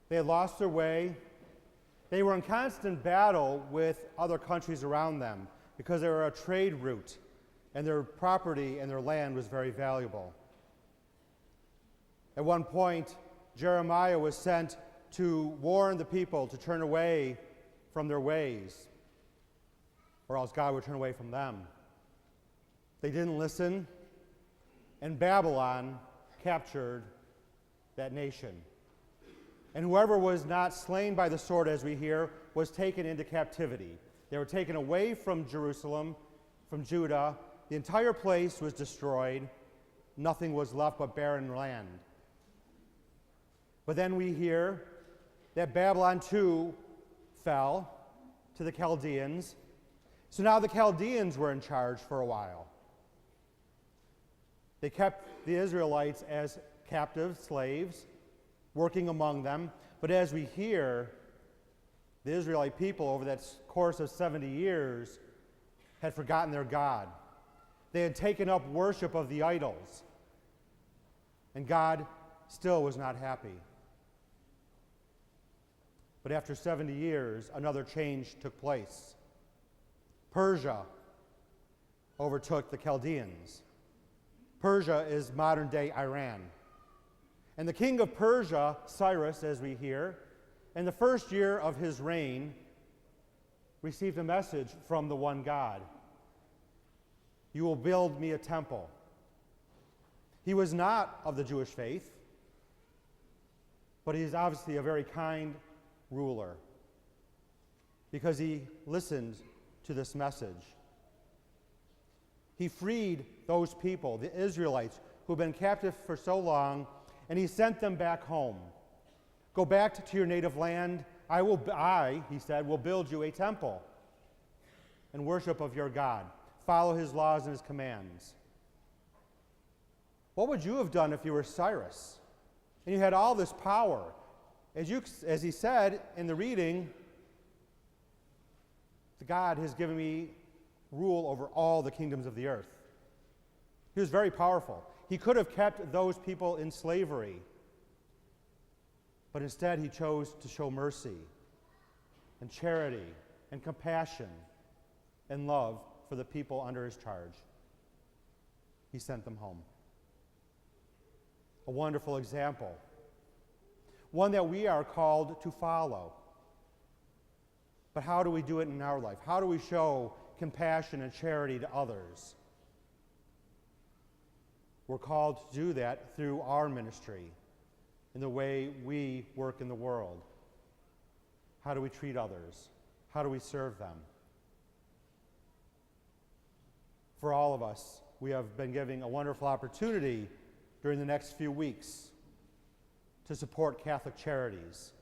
They had lost their way. They were in constant battle with other countries around them because they were a trade route, and their property and their land was very valuable. At one point, Jeremiah was sent to warn the people to turn away from their ways, or else God would turn away from them. They didn't listen, and Babylon captured that nation. And whoever was not slain by the sword, as we hear, was taken into captivity. They were taken away from Jerusalem, from Judah. The entire place was destroyed. Nothing was left but barren land. But then we hear that Babylon too fell to the Chaldeans. So now the Chaldeans were in charge for a while. They kept the Israelites as captive slaves, working among them. But as we hear, the Israelite people over that course of 70 years had forgotten their God. They had taken up worship of the idols, and God still was not happy. But after 70 years, another change took place. Persia overtook the Chaldeans. Persia is modern-day Iran. And the king of Persia, Cyrus, as we hear, in the first year of his reign, received a message from the one God. You will build me a temple. He was not of the Jewish faith, but he is obviously a very kind ruler because he listened to this message. He freed those people, the Israelites, who had been captive for so long, and he sent them back home. Go back to your native land. He said, will build you a temple in worship of your God. Follow his laws and his commands. What would you have done if you were Cyrus and you had all this power? As he said in the reading, God has given me rule over all the kingdoms of the earth. He was very powerful. He could have kept those people in slavery, but instead he chose to show mercy and charity and compassion and love for the people under his charge. He sent them home. A wonderful example. One that we are called to follow. But how do we do it in our life? How do we show compassion and charity to others? We're called to do that through our ministry, in the way we work in the world. How do we treat others? How do we serve them? For all of us, we have been given a wonderful opportunity during the next few weeks to support Catholic Charities,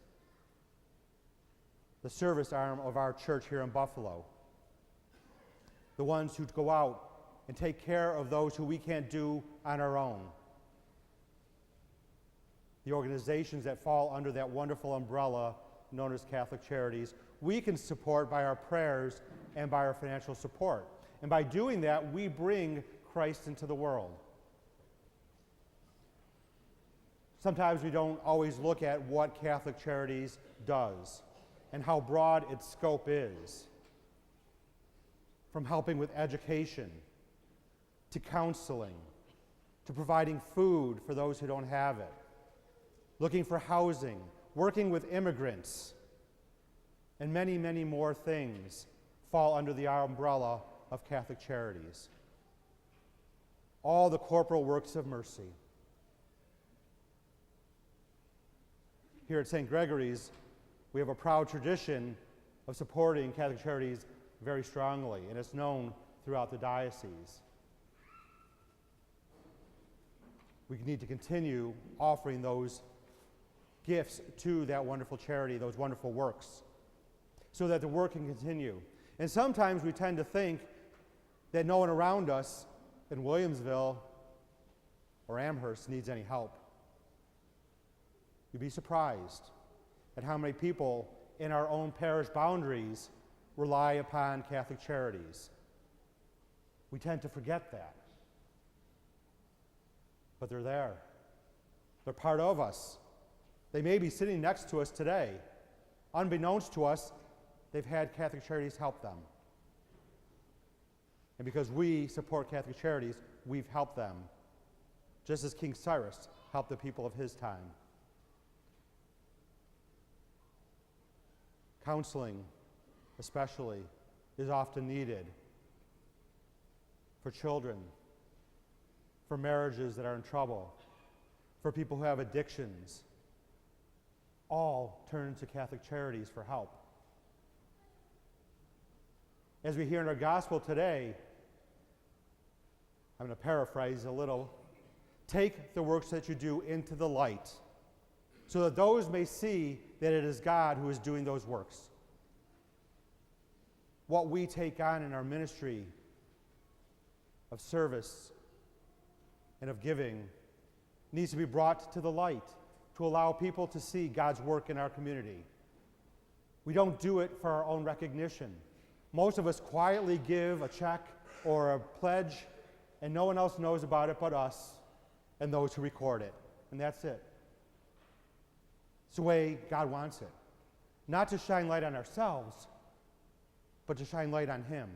the service arm of our church here in Buffalo, the ones who go out and take care of those who we can't do on our own, the organizations that fall under that wonderful umbrella known as Catholic Charities. We can support by our prayers and by our financial support. And by doing that, we bring Christ into the world. Sometimes we don't always look at what Catholic Charities does and how broad its scope is, from helping with education, to counseling, to providing food for those who don't have it, looking for housing, working with immigrants, and many, many more things fall under the umbrella of Catholic Charities. All the corporal works of mercy. Here at St. Gregory's, we have a proud tradition of supporting Catholic Charities very strongly, and it's known throughout the diocese. We need to continue offering those gifts to that wonderful charity, those wonderful works, so that the work can continue. And sometimes we tend to think that no one around us in Williamsville or Amherst needs any help. You'd be surprised at how many people in our own parish boundaries rely upon Catholic Charities. We tend to forget that. But they're there. They're part of us. They may be sitting next to us today. Unbeknownst to us, they've had Catholic Charities help them. And because we support Catholic Charities, we've helped them, just as King Cyrus helped the people of his time. Counseling, especially, is often needed for children, for marriages that are in trouble, for people who have addictions. All turn to Catholic Charities for help. As we hear in our gospel today, I'm going to paraphrase a little. Take the works that you do into the light, so that those may see that it is God who is doing those works. What we take on in our ministry of service and of giving needs to be brought to the light to allow people to see God's work in our community. We don't do it for our own recognition. Most of us quietly give a check or a pledge, and no one else knows about it but us and those who record it. And that's it. It's the way God wants it. Not to shine light on ourselves, but to shine light on Him.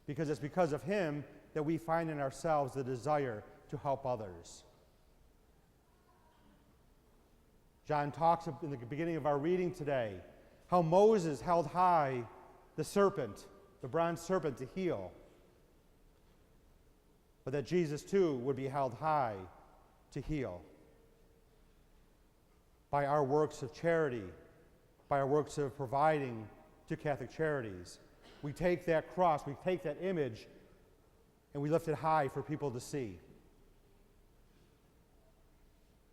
Because it's because of Him that we find in ourselves the desire to help others. John talks in the beginning of our reading today how Moses held high the serpent, the bronze serpent, to heal. But that Jesus too would be held high to heal. By our works of charity, by our works of providing to Catholic Charities, we take that cross, we take that image, and we lift it high for people to see.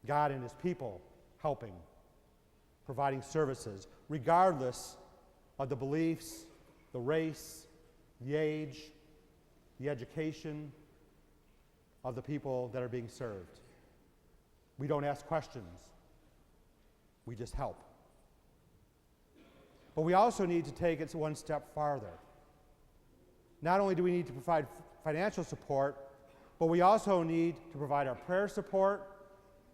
God and His people helping, providing services, regardless of the beliefs, the race, the age, the education of the people that are being served. We don't ask questions. We just help. But we also need to take it one step farther. Not only do we need to provide financial support, but we also need to provide our prayer support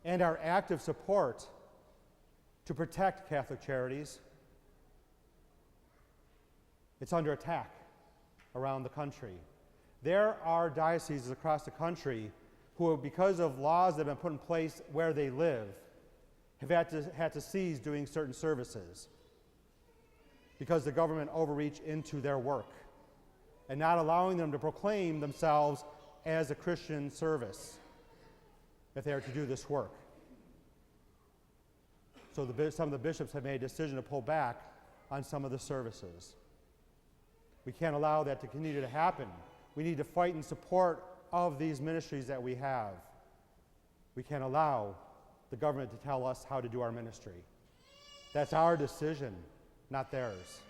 and our active support to protect Catholic Charities. It's under attack around the country. There are dioceses across the country who, because of laws that have been put in place where they live, have had to cease doing certain services because the government overreached into their work and not allowing them to proclaim themselves as a Christian service if they are to do this work. So some of the bishops have made a decision to pull back on some of the services. We can't allow that to continue to happen. We need to fight in support of these ministries that we have. We can't allow the government to tell us how to do our ministry. That's our decision, not theirs.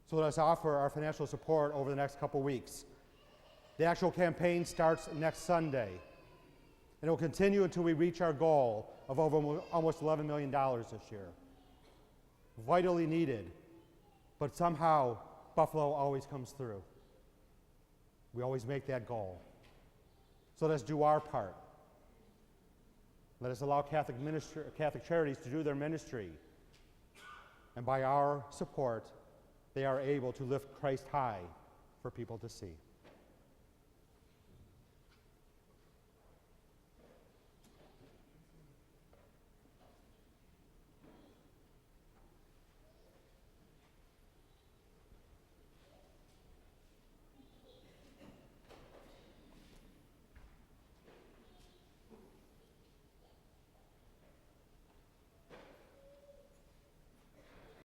So let us offer our financial support over the next couple weeks. The actual campaign starts next Sunday, and it will continue until we reach our goal of over almost $11 million this year. Vitally needed, but somehow Buffalo always comes through. We always make that goal. So let's do our part. Let us allow Catholic Charities to do their ministry. And by our support, they are able to lift Christ high for people to see.